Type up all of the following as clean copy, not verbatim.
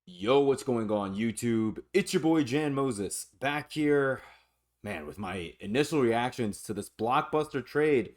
Yo, what's going on YouTube? It's your boy Jan Moses back here, man, with my initial reactions to this blockbuster trade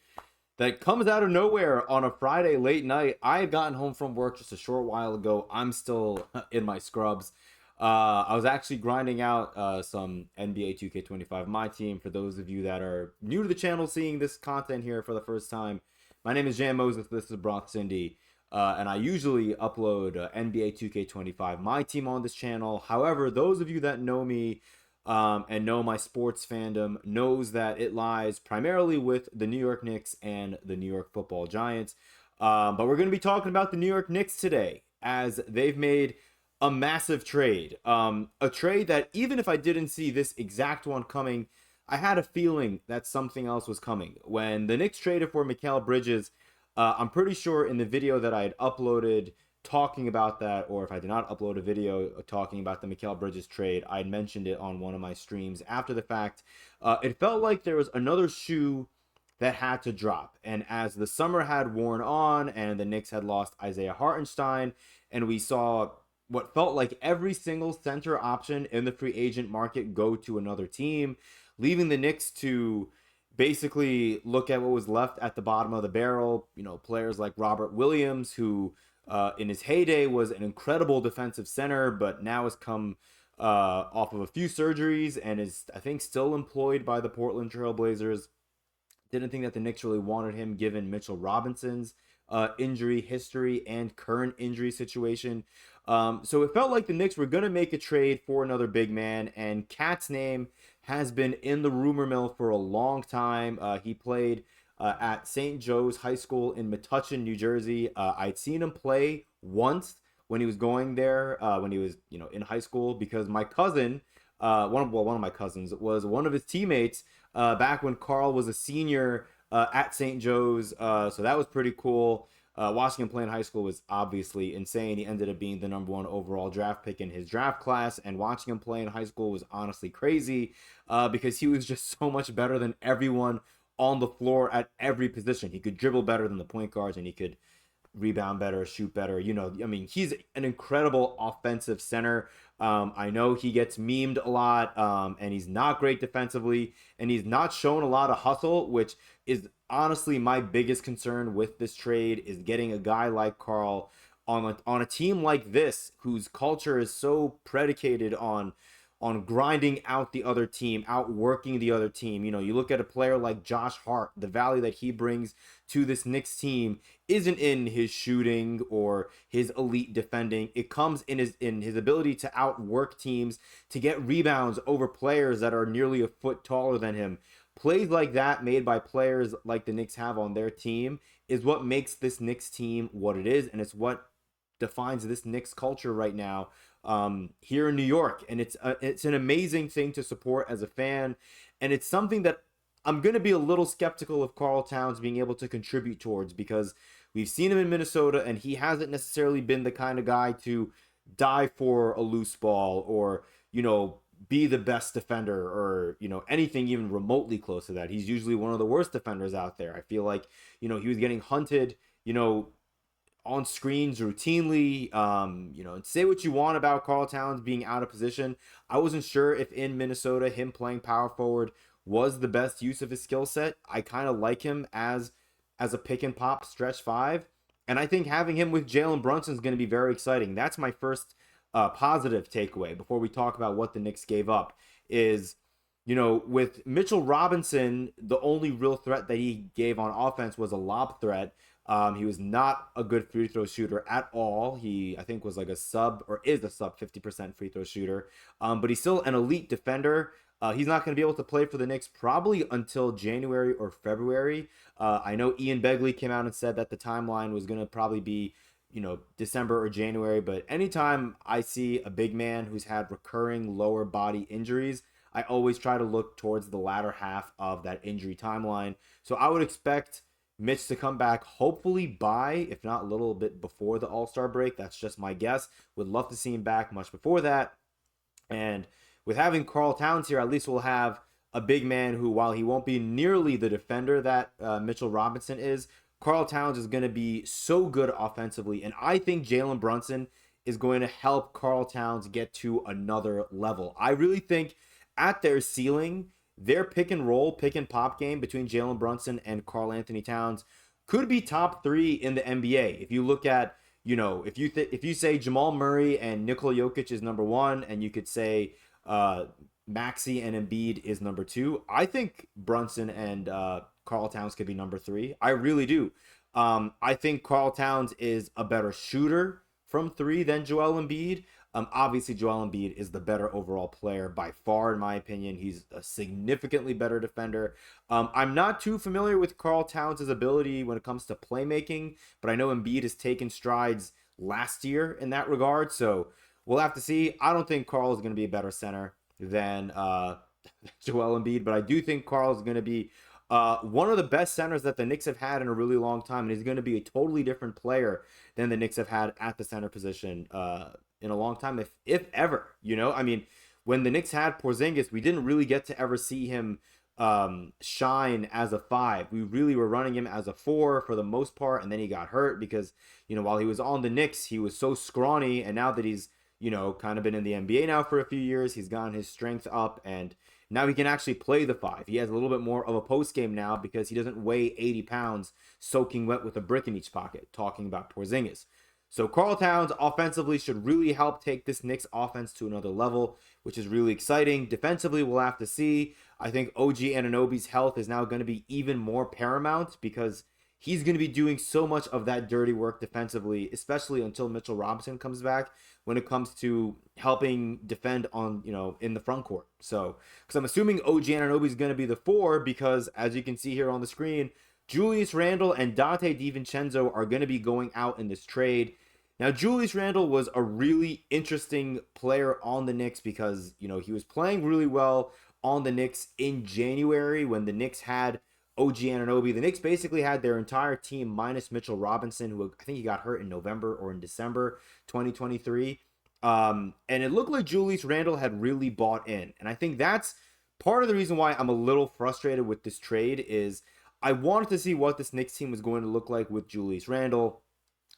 that comes out of nowhere on a Friday late night. I had gotten home from work just a short while ago. I'm still in my scrubs. I was actually grinding out some NBA 2K25, my team. For those of you that are new to the channel, seeing this content here for the first time, my name is Jan Moses. This is Brock Cindy. And I usually upload NBA 2K25, my team, on this channel. However, those of you that know me and know my sports fandom knows that it lies primarily with the New York Knicks and the New York Football Giants. But we're going to be talking about the New York Knicks today, as they've made a massive trade. A trade that, even if I didn't see this exact one coming, I had a feeling that something else was coming. When the Knicks traded for Mikal Bridges, I'm pretty sure in the video that I had uploaded talking about that, or if I did not upload a video talking about the Mikal Bridges trade, I had mentioned it on one of my streams after the fact. It felt like there was another shoe that had to drop. And as the summer had worn on and the Knicks had lost Isaiah Hartenstein, and we saw what felt like every single center option in the free agent market go to another team, leaving the Knicks to basically look at what was left at the bottom of the barrel. You know, players like Robert Williams, who in his heyday was an incredible defensive center, but now has come off of a few surgeries and is, I think, still employed by the Portland Trail Blazers. Didn't think that the Knicks really wanted him given Mitchell Robinson's injury history and current injury situation. So it felt like the Knicks were going to make a trade for another big man, and Cat's name has been in the rumor mill for a long time. He played at St. Joe's High School in Metuchen, New Jersey. I'd seen him play once when he was going there, when he was, in high school, because my cousin, one of my cousins, was one of his teammates back when KARL was a senior at St. Joe's. So that was pretty cool. Watching him play in high school was obviously insane. He ended up being the #1 overall draft pick in his draft class, and watching him play in high school was honestly crazy because he was just so much better than everyone on the floor at every position. He could dribble better than the point guards, and he could rebound better, shoot better. I mean, he's an incredible offensive center. I know he gets memed a lot, and he's not great defensively, and he's not shown a lot of hustle, which is honestly my biggest concern with this trade, is getting a guy like KARL on a team like this, whose culture is so predicated on grinding out the other team, outworking the other team. You look at a player like Josh Hart, the value that he brings to this Knicks team isn't in his shooting or his elite defending. It comes in his ability to outwork teams, to get rebounds over players that are nearly a foot taller than him. Plays like that, made by players like the Knicks have on their team, is what makes this Knicks team what it is, and it's what defines this Knicks culture right now here in New York. And it's an amazing thing to support as a fan, and it's something that I'm going to be a little skeptical of Karl Towns being able to contribute towards, because we've seen him in Minnesota and he hasn't necessarily been the kind of guy to die for a loose ball, or be the best defender, or anything even remotely close to that. He's usually one of the worst defenders out there. I feel like he was getting hunted on screens routinely. And say what you want about Karl Towns being out of position. I wasn't sure if in Minnesota him playing power forward was the best use of his skill set. I kind of like him as a pick and pop stretch five, and I think having him with Jalen Brunson is going to be very exciting. That's my first positive takeaway before we talk about what the Knicks gave up. Is with Mitchell Robinson, the only real threat that he gave on offense was a lob threat. He was not a good free throw shooter at all. He, I think, was like a sub, or is a sub 50% free throw shooter. But he's still an elite defender. He's not going to be able to play for the Knicks probably until January or February. I know Ian Begley came out and said that the timeline was going to probably be, December or January. But anytime I see a big man who's had recurring lower body injuries, I always try to look towards the latter half of that injury timeline. So I would expect Mitch to come back hopefully by, if not a little bit before the All-Star break. That's just my guess. Would love to see him back much before that. And with having Karl Towns here, at least we'll have a big man who, while he won't be nearly the defender that Mitchell Robinson is, Karl Towns is going to be so good offensively. And I think Jalen Brunson is going to help Karl Towns get to another level. I really think at their ceiling, their pick and roll, pick and pop game between Jalen Brunson and Karl Anthony Towns could be top three in the NBA. If you look at, if you say Jamal Murray and Nikola Jokic is number one, and you could say Maxey and Embiid is number two, I think Brunson and Karl Towns could be number three. I really do. I think Karl Towns is a better shooter from three than Joel Embiid. Obviously, Joel Embiid is the better overall player by far, in my opinion. He's a significantly better defender. I'm not too familiar with Karl Towns' ability when it comes to playmaking, but I know Embiid has taken strides last year in that regard, so we'll have to see. I don't think Karl is going to be a better center than Joel Embiid, but I do think Karl is going to be one of the best centers that the Knicks have had in a really long time, and he's going to be a totally different player than the Knicks have had at the center position in a long time, if ever. I mean, when the Knicks had Porzingis, we didn't really get to ever see him shine as a five. We really were running him as a four for the most part, and then he got hurt because, while he was on the Knicks, he was so scrawny, and now that he's, kind of been in the NBA now for a few years, he's gotten his strength up, and now he can actually play the five. He has a little bit more of a post game now because he doesn't weigh 80 pounds soaking wet with a brick in each pocket, talking about Porzingis. So Karl Towns offensively should really help take this Knicks offense to another level, which is really exciting. Defensively, we'll have to see. I think OG Anunoby's health is now going to be even more paramount because he's going to be doing so much of that dirty work defensively, especially until Mitchell Robinson comes back when it comes to helping defend on, in the front court. So, because I'm assuming OG Anunoby is going to be the four because, as you can see here on the screen, Julius Randle and Donte DiVincenzo are going to be going out in this trade. Now, Julius Randle was a really interesting player on the Knicks because, he was playing really well on the Knicks in January when the Knicks had OG Anunoby. The Knicks basically had their entire team minus Mitchell Robinson, who I think he got hurt in November or in December 2023. And it looked like Julius Randle had really bought in. And I think that's part of the reason why I'm a little frustrated with this trade is I wanted to see what this Knicks team was going to look like with Julius Randle.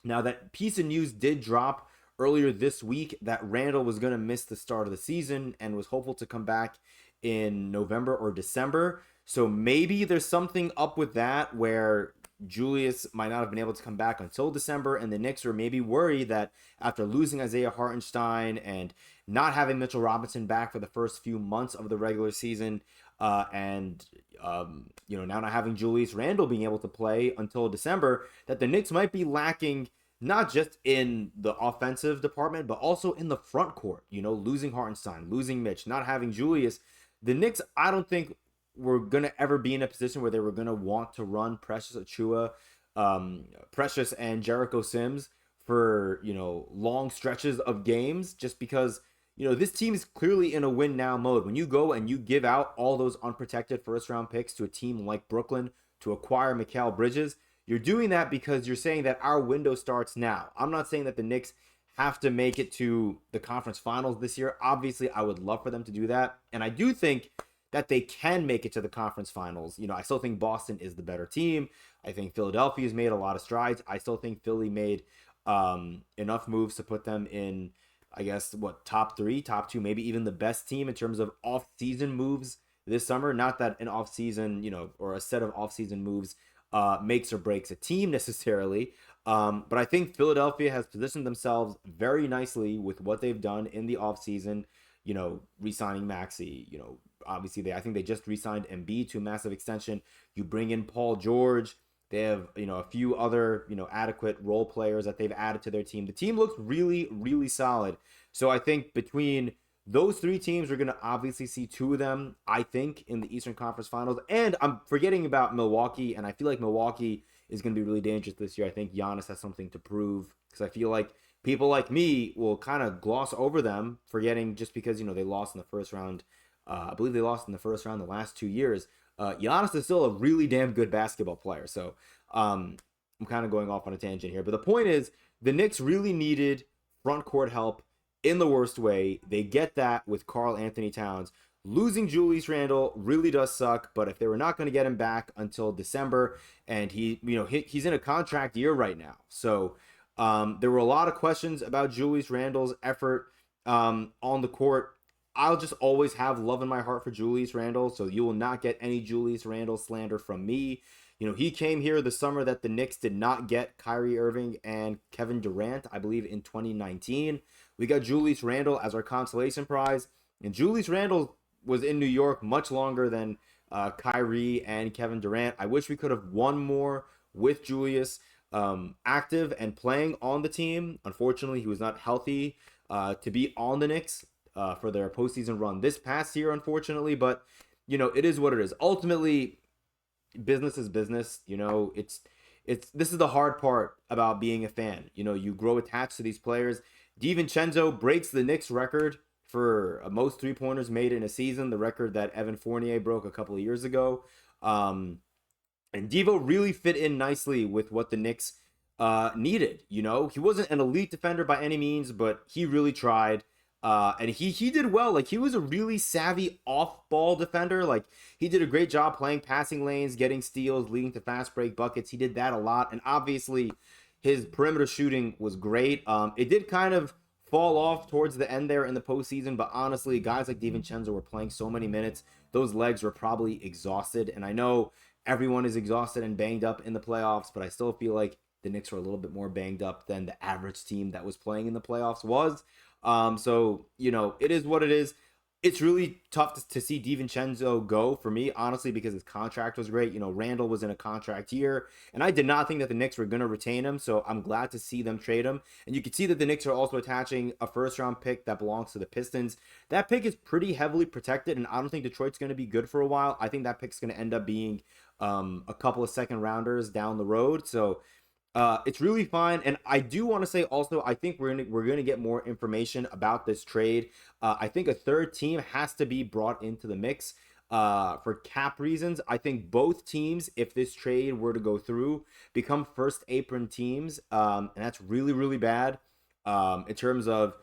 Now, that piece of news did drop earlier this week that Randle was going to miss the start of the season and was hopeful to come back in November or December. So maybe there's something up with that where Julius might not have been able to come back until December, and the Knicks are maybe worried that after losing Isaiah Hartenstein and not having Mitchell Robinson back for the first few months of the regular season, now not having Julius Randle being able to play until December, that the Knicks might be lacking not just in the offensive department, but also in the front court. Losing Hartenstein, losing Mitch, not having Julius. The Knicks, I don't think were going to ever be in a position where they were going to want to run Precious Achiuwa, Precious and Jericho Sims for, long stretches of games just because, this team is clearly in a win now mode. When you go and you give out all those unprotected first round picks to a team like Brooklyn to acquire Mikal Bridges, you're doing that because you're saying that our window starts now. I'm not saying that the Knicks have to make it to the conference finals this year. Obviously, I would love for them to do that. And I do think that they can make it to the conference finals. I still think Boston is the better team. I think Philadelphia's made a lot of strides. I still think Philly made enough moves to put them in, I guess, top three, top two, maybe even the best team in terms of off-season moves this summer. Not that an off-season, or a set of off-season moves makes or breaks a team necessarily. But I think Philadelphia has positioned themselves very nicely with what they've done in the offseason, re-signing Maxey, obviously I think they just re-signed Embiid to a massive extension. You bring in Paul George. They have, a few other, adequate role players that they've added to their team. The team looks really, really solid. So I think between those three teams, we're going to obviously see two of them, I think, in the Eastern Conference Finals. And I'm forgetting about Milwaukee, and I feel like Milwaukee is going to be really dangerous this year. I think Giannis has something to prove because I feel like people like me will kind of gloss over them, forgetting just because, they lost in the first round. I believe they lost in the first round the last 2 years. Giannis is still a really damn good basketball player. So I'm kind of going off on a tangent here. But the point is, the Knicks really needed front court help in the worst way. They get that with Karl Anthony Towns. Losing Julius Randle really does suck, but if they were not going to get him back until December, and he's in a contract year right now. So There were a lot of questions about Julius Randle's effort on the court. I'll just always have love in my heart for Julius Randle, so you will not get any Julius Randle slander from me. He came here the summer that the Knicks did not get Kyrie Irving and Kevin Durant, I believe in 2019. We got Julius Randle as our consolation prize, and Julius Randle was in New York much longer than Kyrie and Kevin Durant. I wish we could have won more with Julius active and playing on the team. Unfortunately, he was not healthy to be on the Knicks for their postseason run this past year, unfortunately. But it is what it is. Ultimately, business is business. It's this is the hard part about being a fan. You grow attached to these players. DiVincenzo breaks the Knicks record for most 3-pointers made in a season, the record that Evan Fournier broke a couple of years ago. And Devo really fit in nicely with what the Knicks needed. He wasn't an elite defender by any means, but he really tried. And he did well. Like, he was a really savvy off-ball defender. Like, he did a great job playing passing lanes, getting steals, leading to fast break buckets. He did that a lot. And obviously, his perimeter shooting was great. It did kind of fall off towards the end there in the postseason, but honestly, guys like DiVincenzo were playing so many minutes. Those legs were probably exhausted. And I know everyone is exhausted and banged up in the playoffs, but I still feel like the Knicks were a little bit more banged up than the average team that was playing in the playoffs was. So it is what it is. It's really tough to see DiVincenzo go for me, honestly, because his contract was great. Randall was in a contract year, and I did not think that the Knicks were going to retain him, so I'm glad to see them trade him. And you can see that the Knicks are also attaching a first-round pick that belongs to the Pistons. That pick is pretty heavily protected, and I don't think Detroit's going to be good for a while. I think that pick's going to end up being a couple of second-rounders down the road, so it's really fine. And I do want to say also, I think we're gonna get more information about this trade. I think a third team has to be brought into the mix for cap reasons. I think both teams, if this trade were to go through, become first apron teams, and that's really really bad in terms of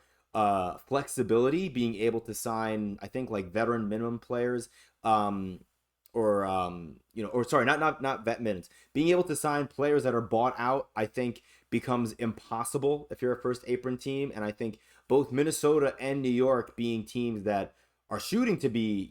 flexibility, being able to sign, I think, like veteran minimum players. Or sorry, not vet minutes. Being able to sign players that are bought out, I think, becomes impossible if you're a first apron team. And I think both Minnesota and New York, being teams that are shooting to be,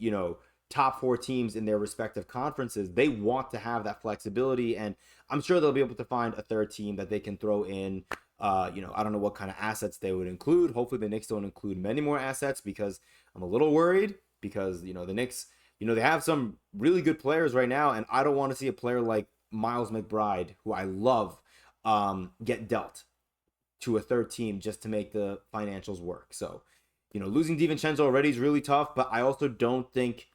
top 4 teams in their respective conferences, they want to have that flexibility. And I'm sure they'll be able to find a third team that they can throw in. I don't know what kind of assets they would include. Hopefully the Knicks don't include many more assets, because I'm a little worried, because the Knicks, they have some really good players right now, and I don't want to see a player like Miles McBride, who I love, get dealt to a third team just to make the financials work. So, losing DiVincenzo already is really tough, but I also don't think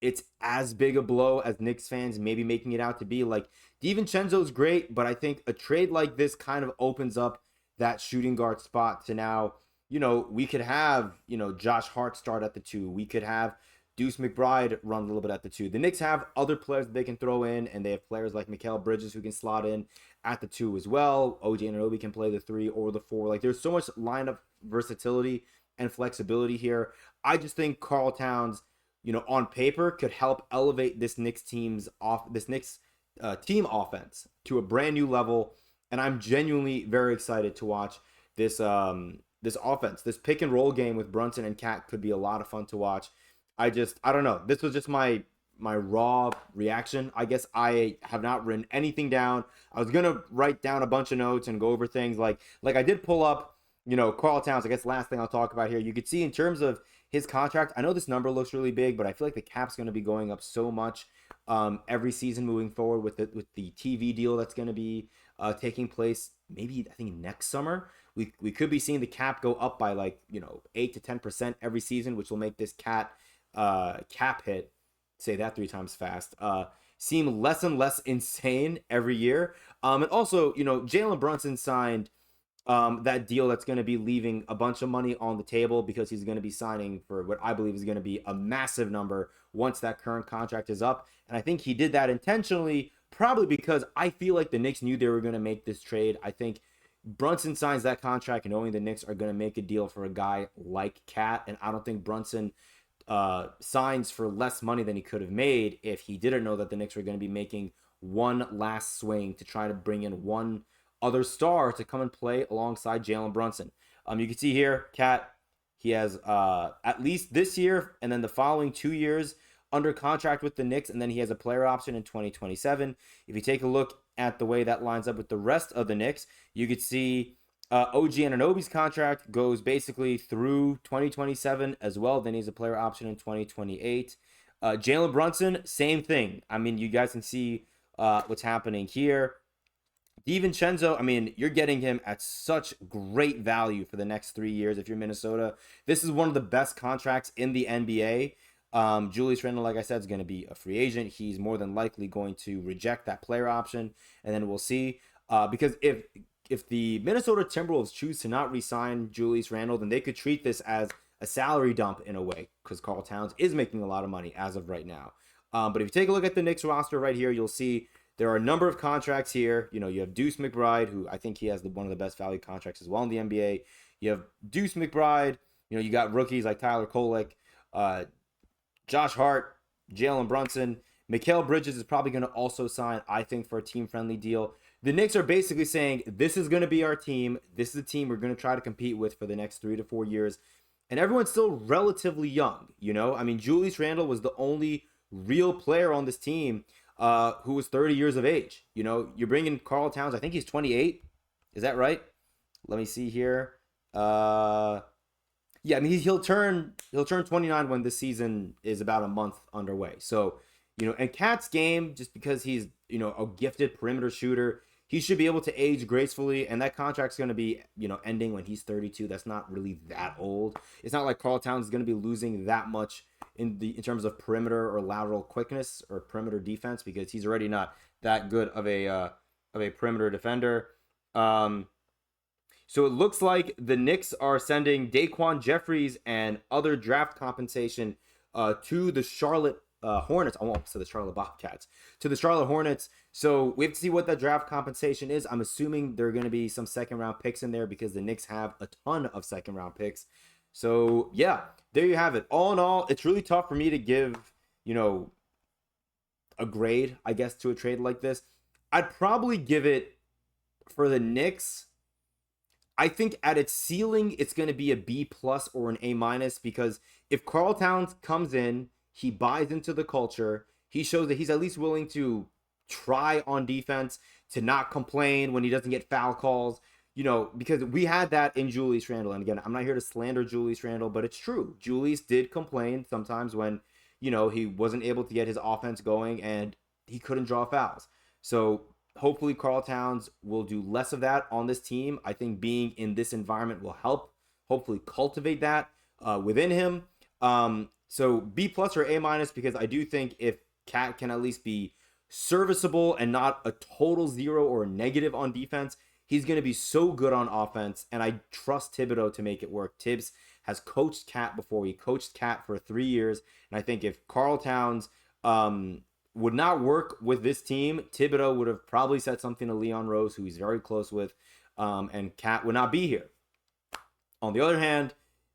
it's as big a blow as Knicks fans maybe making it out to be. Like, DiVincenzo's great, but I think a trade like this kind of opens up that shooting guard spot to now, we could have, Josh Hart start at the 2. We could have Deuce McBride run a little bit at the 2. The Knicks have other players that they can throw in, and they have players like Mikal Bridges who can slot in at the 2 as well. OJ Anunoby can play the 3 or the 4. Like, there's so much lineup versatility and flexibility here. I just think Karl Towns, on paper, could help elevate this Knicks team offense to a brand new level, and I'm genuinely very excited to watch this this offense. This pick and roll game with Brunson and Cat could be a lot of fun to watch. I don't know. This was just my raw reaction. I guess I have not written anything down. I was gonna write down a bunch of notes and go over things like I did pull up, Karl Towns. I guess last thing I'll talk about here. You could see in terms of his contract. I know this number looks really big, but I feel like the cap's going to be going up so much every season moving forward with the TV deal that's going to be taking place. Maybe I think next summer we could be seeing the cap go up by 8 to 10% every season, which will make this cap hit, say that 3 times fast, seem less and less insane every year. And also, Jalen Brunson signed that deal that's going to be leaving a bunch of money on the table, because he's going to be signing for what I believe is going to be a massive number once that current contract is up. And I think he did that intentionally, probably because I feel like the Knicks knew they were going to make this trade. I think Brunson signs that contract knowing the Knicks are going to make a deal for a guy like Cat, and I don't think Brunson signs for less money than he could have made if he didn't know that the Knicks were going to be making one last swing to try to bring in one other star to come and play alongside Jalen Brunson. You can see here, Cat, he has at least this year and then the following 2 years under contract with the Knicks, and then he has a player option in 2027. If you take a look at the way that lines up with the rest of the Knicks, you could see OG Anunoby's contract goes basically through 2027 as well. Then he has a player option in 2028. Jalen Brunson, same thing. I mean, you guys can see what's happening here. DiVincenzo, I mean, you're getting him at such great value for the next 3 years if you're Minnesota. This is one of the best contracts in the NBA. Julius Randle, like I said, is going to be a free agent. He's more than likely going to reject that player option, and then we'll see. Because if the Minnesota Timberwolves choose to not re-sign Julius Randle, then they could treat this as a salary dump in a way, because Karl Towns is making a lot of money as of right now. But if you take a look at the Knicks roster right here, you'll see there are a number of contracts here. You know, you have Deuce McBride, who I think he has one of the best value contracts as well in the NBA. You have Deuce McBride. You know, you got rookies like Tyler Kolek, Josh Hart, Jalen Brunson. Mikal Bridges is probably going to also sign, I think, for a team-friendly deal. The Knicks are basically saying, this is going to be our team. This is the team we're going to try to compete with for the next 3 to 4 years. And everyone's still relatively young, you know? I mean, Julius Randle was the only real player on this team who was 30 years of age. You know, you're bringing Karl Towns. I think he's 28. Is that right? Let me see here. Yeah, I mean, he'll turn 29 when this season is about a month underway. So, you know, and Cat's game, just because he's, you know, a gifted perimeter shooter, he should be able to age gracefully, and that contract's going to be, you know, ending when he's 32. That's not really that old. It's not like Karl Towns is going to be losing that much in terms of perimeter or lateral quickness or perimeter defense, because he's already not that good of a perimeter defender. So it looks like the Knicks are sending Daquan Jeffries and other draft compensation to the Charlotte Hornets. I won't say the Charlotte Bobcats. To the Charlotte Hornets. So we have to see what that draft compensation is. I'm assuming there are going to be some second-round picks in there because the Knicks have a ton of second-round picks. So, yeah, there you have it. All in all, it's really tough for me to give, you know, a grade, I guess, to a trade like this. I'd probably give it, for the Knicks, I think at its ceiling, it's going to be a B+ or an A- because if Karl Towns comes in, he buys into the culture, he shows that he's at least willing to try on defense, to not complain when he doesn't get foul calls, you know, because we had that in Julius Randle. And again, I'm not here to slander Julius Randle, but it's true. Julius did complain sometimes when, you know, he wasn't able to get his offense going and he couldn't draw fouls. So hopefully Karl Towns will do less of that on this team. I think being in this environment will help hopefully cultivate that within him. So B+ or A- because I do think if Cat can at least be serviceable and not a total zero or a negative on defense, he's going to be so good on offense, and I trust Thibodeau to make it work. Tibbs has coached Cat before. He coached Cat for 3 years, and I think if Karl Towns would not work with this team, Thibodeau would have probably said something to Leon Rose, who he's very close with, and Cat would not be here. On the other hand,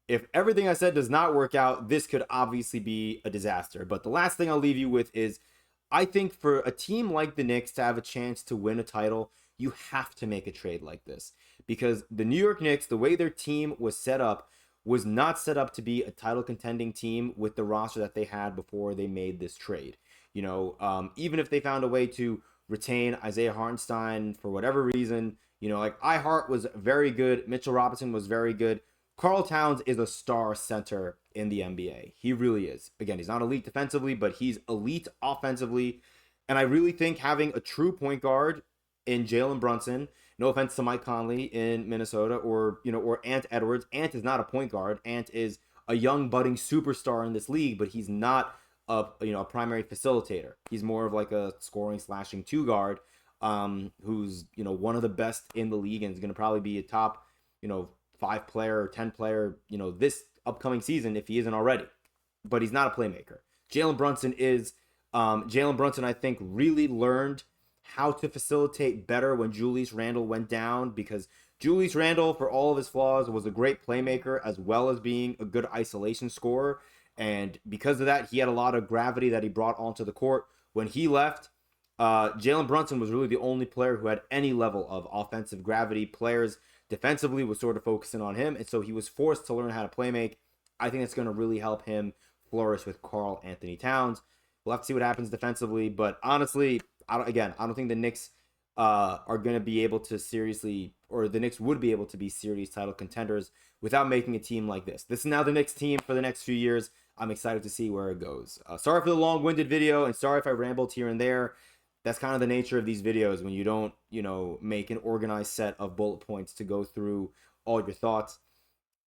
if everything I said does not work out, this could obviously be a disaster. But the last thing I'll leave you with is, I think for a team like the Knicks to have a chance to win a title, you have to make a trade like this. Because the New York Knicks, the way their team was set up, was not set up to be a title contending team with the roster that they had before they made this trade. You know, even if they found a way to retain Isaiah Hartenstein for whatever reason, you know, like iHart was very good, Mitchell Robinson was very good. Karl Towns is a star center in the NBA. He really is. Again, he's not elite defensively, but he's elite offensively. And I really think having a true point guard in Jalen Brunson, no offense to Mike Conley in Minnesota, or, you know, or Ant Edwards. Ant is not a point guard. Ant is a young budding superstar in this league, but he's not a primary facilitator. He's more of like a scoring slashing 2 guard, who's, you know, one of the best in the league and is going to probably be a top, you know, 5 player or 10 player, you know, this upcoming season if he isn't already. But he's not a playmaker. Jalen Brunson is. Jalen Brunson, I think, really learned how to facilitate better when Julius Randle went down, because Julius Randle, for all of his flaws, was a great playmaker as well as being a good isolation scorer. And because of that, he had a lot of gravity that he brought onto the court. When he left, Jalen Brunson was really the only player who had any level of offensive gravity. Players defensively was sort of focusing on him, and so he was forced to learn how to play make. I think it's going to really help him flourish with Karl Anthony Towns. We'll have to see what happens defensively, but honestly, I don't think the Knicks are going to be able to seriously, or the Knicks would be able to be serious title contenders without making a team like this. This is now the Knicks team for the next few years. I'm excited to see where it goes. Sorry for the long-winded video, and sorry if I rambled here and there. That's kind of the nature of these videos when you don't, make an organized set of bullet points to go through all your thoughts.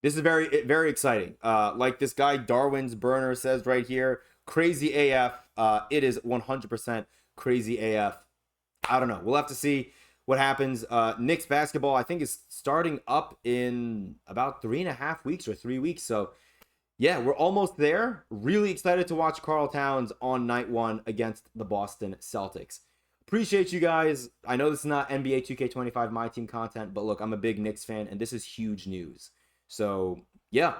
This is very, very exciting. Like this guy Darwin's Burner says right here, crazy AF. It is 100% crazy AF. I don't know. We'll have to see what happens. Knicks basketball, I think, is starting up in about 3.5 weeks or 3 weeks. So, yeah, we're almost there. Really excited to watch Karl Towns on night 1 against the Boston Celtics. Appreciate you guys. I know this is not NBA 2K25 My Team content, but look, I'm a big Knicks fan, and this is huge news. So, yeah,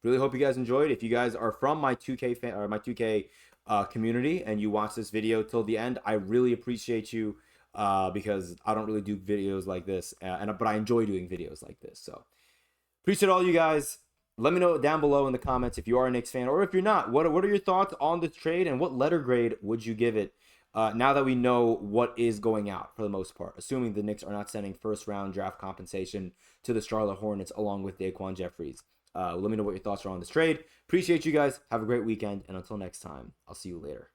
really hope you guys enjoyed. If you guys are from my 2K fan or my 2K community and you watch this video till the end, I really appreciate you because I don't really do videos like this, but I enjoy doing videos like this. So, appreciate all you guys. Let me know down below in the comments if you are a Knicks fan or if you're not. What are your thoughts on the trade and what letter grade would you give it now that we know what is going out for the most part, assuming the Knicks are not sending first-round draft compensation to the Charlotte Hornets along with Daquan Jeffries? Let me know what your thoughts are on this trade. Appreciate you guys. Have a great weekend. And until next time, I'll see you later.